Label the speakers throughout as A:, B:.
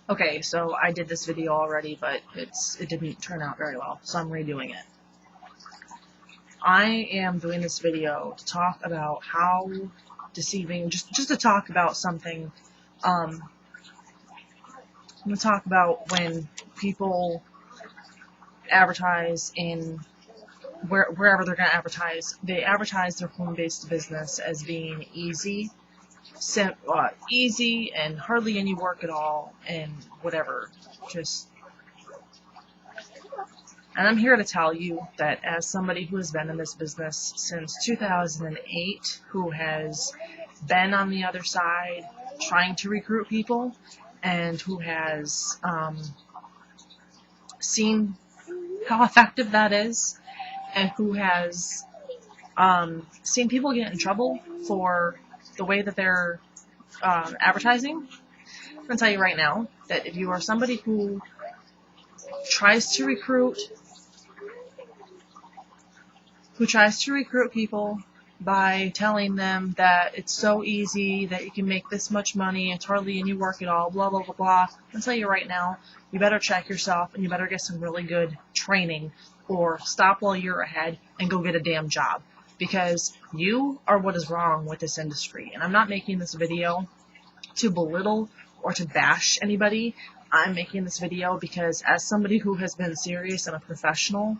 A: Okay, so I did this video already, but it didn't turn out very well, so I'm redoing it. I am doing this video to talk about how deceiving, just to talk about something. I'm going to talk about when people advertise in wherever they're going to advertise. They advertise their home-based business as being easy and hardly any work at all, and whatever. And I'm here to tell you that as somebody who has been in this business since 2008, who has been on the other side trying to recruit people, and who has seen how effective that is, and who has seen people get in trouble for the way that they're advertising, I'm going to tell you right now that if you are somebody who tries to recruit people by telling them that it's so easy, that you can make this much money, it's hardly any work at all, blah, blah, blah, blah, I'll tell you right now, you better check yourself and you better get some really good training, or stop while you're ahead and go get a damn job, because you are what is wrong with this industry. And I'm not making this video to belittle or to bash anybody. I'm making this video because as somebody who has been serious and a professional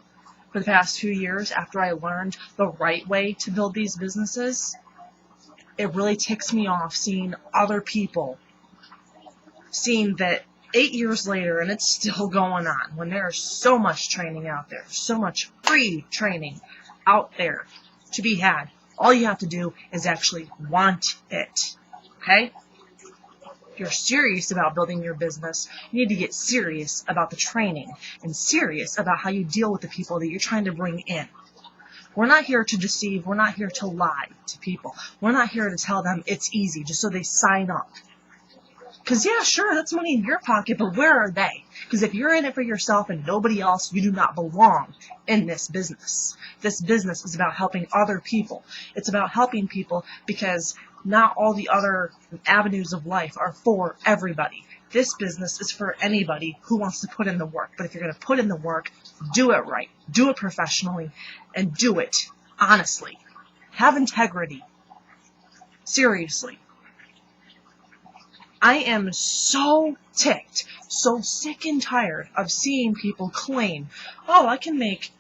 A: for the past 2 years, after I learned the right way to build these businesses, it really ticks me off seeing other people, seeing that 8 years later and it's still going on, when there's so much training out there, so much free training out there to be had. All you have to do is actually want it, okay? If you're serious about building your business, you need to get serious about the training and serious about how you deal with the people that you're trying to bring in. We're not here to deceive. We're not here to lie to people. We're not here to tell them it's easy just so they sign up. Because, yeah, sure, that's money in your pocket, but where are they? Because if you're in it for yourself and nobody else, you do not belong in this business. This business is about helping other people. It's about helping people because not all the other avenues of life are for everybody. This business is for anybody who wants to put in the work. But if you're going to put in the work, do it right, do it professionally, and do it honestly. Have integrity. Seriously. I am so ticked, so sick and tired of seeing people claim, oh, I can make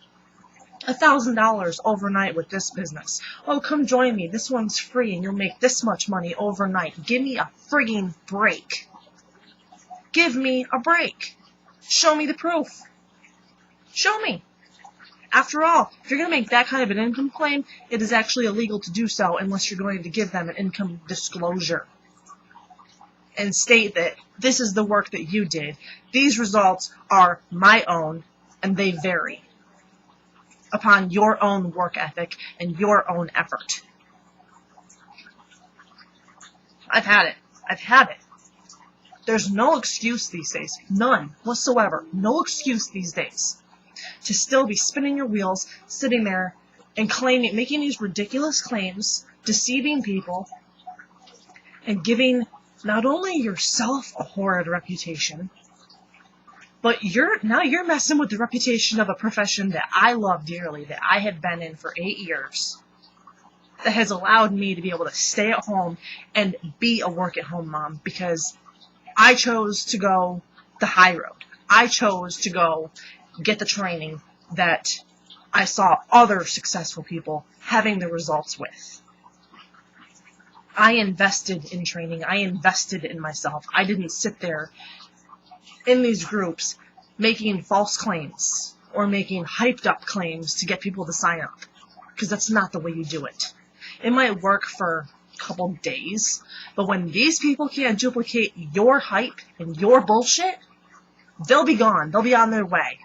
A: $1,000 overnight with this business. Oh, come join me. This one's free and you'll make this much money overnight. Give me a frigging break. Give me a break. Show me the proof. Show me. After all, if you're going to make that kind of an income claim, it is actually illegal to do so unless you're going to give them an income disclosure and state that this is the work that you did. These results are my own, and they vary upon your own work ethic and your own effort. I've had it. There's no excuse these days. None whatsoever. No excuse these days to still be spinning your wheels, sitting there and making these ridiculous claims, deceiving people, and giving not only yourself a horrid reputation, but you're messing with the reputation of a profession that I love dearly, that I have been in for 8 years, that has allowed me to be able to stay at home and be a work-at-home mom because I chose to go the high road. I chose to go get the training that I saw other successful people having the results with. I invested in training. I invested in myself. I didn't sit there in these groups making false claims or making hyped up claims to get people to sign up, because that's not the way you do it. It might work for a couple days, but when these people can't duplicate your hype and your bullshit, they'll be gone. They'll be on their way.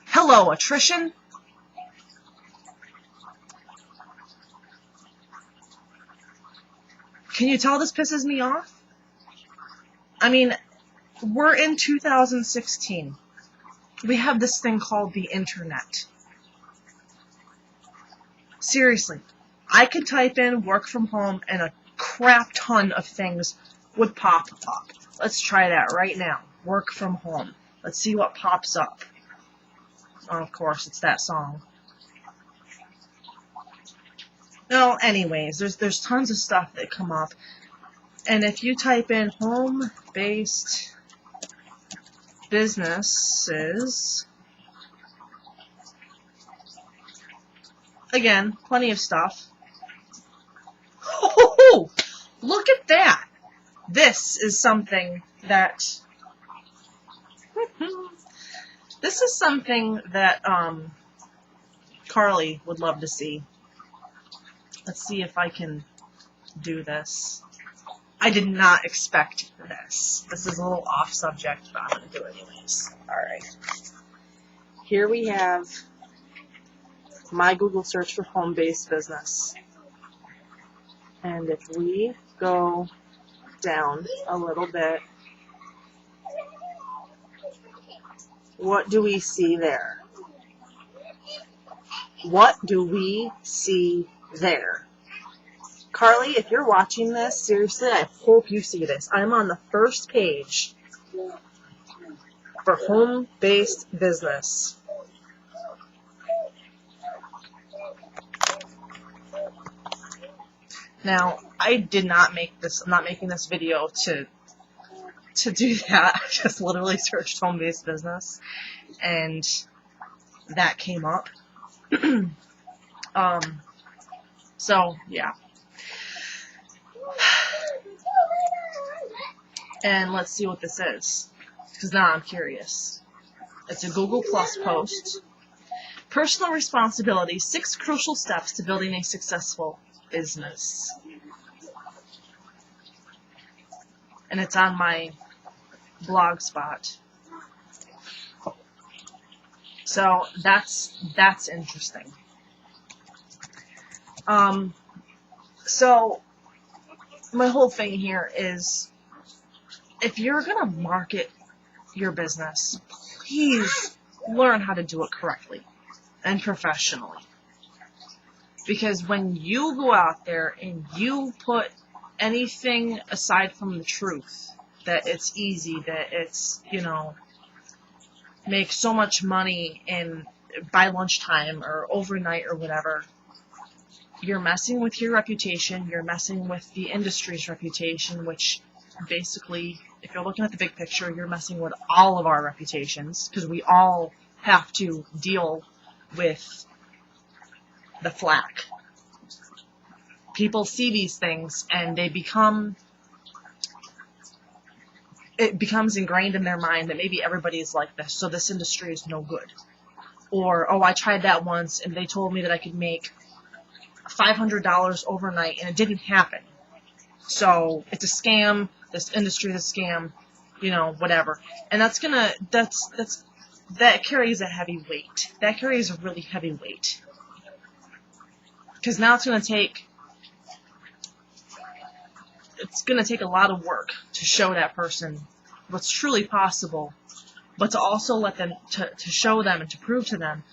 A: Hello, attrition. Can you tell this pisses me off? I mean, we're in 2016. We have this thing called the internet. Seriously, I could type in work from home and a crap ton of things would pop up. Let's try that right now. Work from home. Let's see what pops up. Oh, of course, it's that song. No, anyways, there's tons of stuff that come up. And if you type in home-based businesses, again, plenty of stuff. Oh, look at that. This is something that Carly would love to see. Let's see if I can do this. I did not expect this. This is a little off subject, but I'm going to do it anyways. Alright. Here we have my Google search for home-based business. And if we go down a little bit, what do we see there? What do we see there? Carly, if you're watching this, seriously, I hope you see this. I'm on the first page for home-based business. Now, I did not make this, I'm not making this video to do that. I just literally searched home-based business, and that came up. So, yeah. And let's see what this is, because now I'm curious. It's a Google Plus post. Personal responsibility, 6 crucial steps to building a successful business. And it's on my blog spot. So that's interesting. So my whole thing here is, if you're going to market your business, please learn how to do it correctly and professionally. Because when you go out there and you put anything aside from the truth, that it's easy, that it's, make so much money by lunchtime or overnight or whatever, you're messing with your reputation, you're messing with the industry's reputation, which basically, if you're looking at the big picture, you're messing with all of our reputations, because we all have to deal with the flack. People see these things and it becomes ingrained in their mind that maybe everybody is like this, so this industry is no good. Or, oh, I tried that once and they told me that I could make $500 overnight and it didn't happen. So it's a scam, this industry is a scam, whatever. And that carries a heavy weight. That carries a really heavy weight. Because now it's going to take a lot of work to show that person what's truly possible, but to also let them, to show them and to prove to them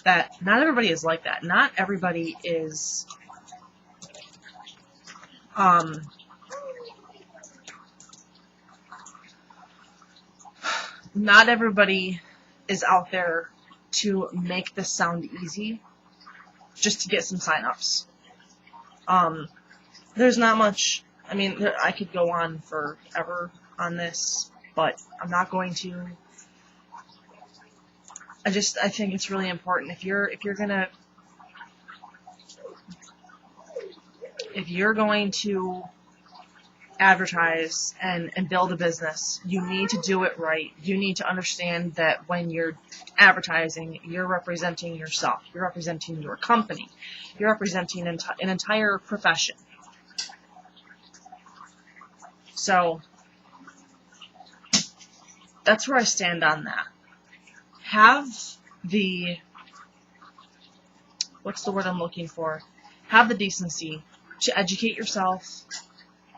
A: that not everybody is like that. Not everybody is not everybody is out there to make this sound easy just to get some sign-ups. There's not much, I could go on forever on this, but I'm not going to. I think it's really important, if you're going to advertise and build a business, you need to do it right. You need to understand that when you're advertising, you're representing yourself. You're representing your company. You're representing an entire profession. So that's where I stand on that. Have what's the word I'm looking for? Have the decency to educate yourself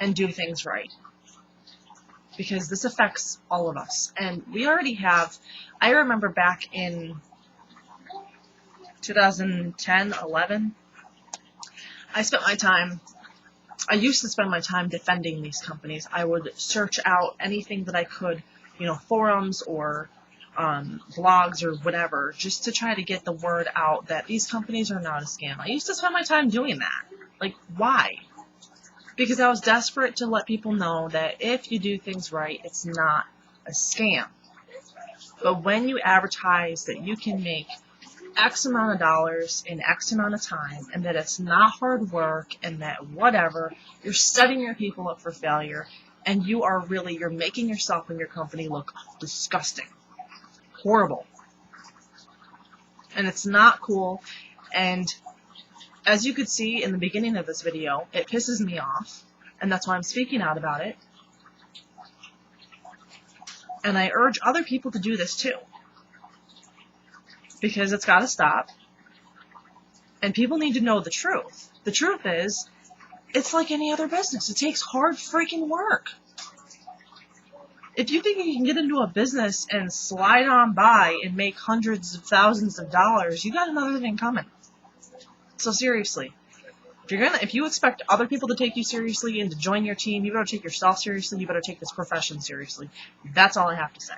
A: and do things right. Because this affects all of us. And we already have, I remember back in 2010, 11, I spent my time I used to spend my time defending these companies. I would search out anything that I could, forums or blogs or whatever, just to try to get the word out that these companies are not a scam. I used to spend my time doing that. Like, why? Because I was desperate to let people know that if you do things right, it's not a scam. But when you advertise that you can make X amount of dollars in X amount of time, and that it's not hard work, and that whatever, you're setting your people up for failure, and you're making yourself and your company look disgusting. Horrible. And it's not cool, and as you could see in the beginning of this video, it pisses me off, and that's why I'm speaking out about it. And I urge other people to do this too, because it's got to stop, and people need to know the truth. The truth is, it's like any other business. It takes hard freaking work. If you think you can get into a business and slide on by and make hundreds of thousands of dollars, you got another thing coming. So seriously, if you expect other people to take you seriously and to join your team, you better take yourself seriously. You better take this profession seriously. That's all I have to say.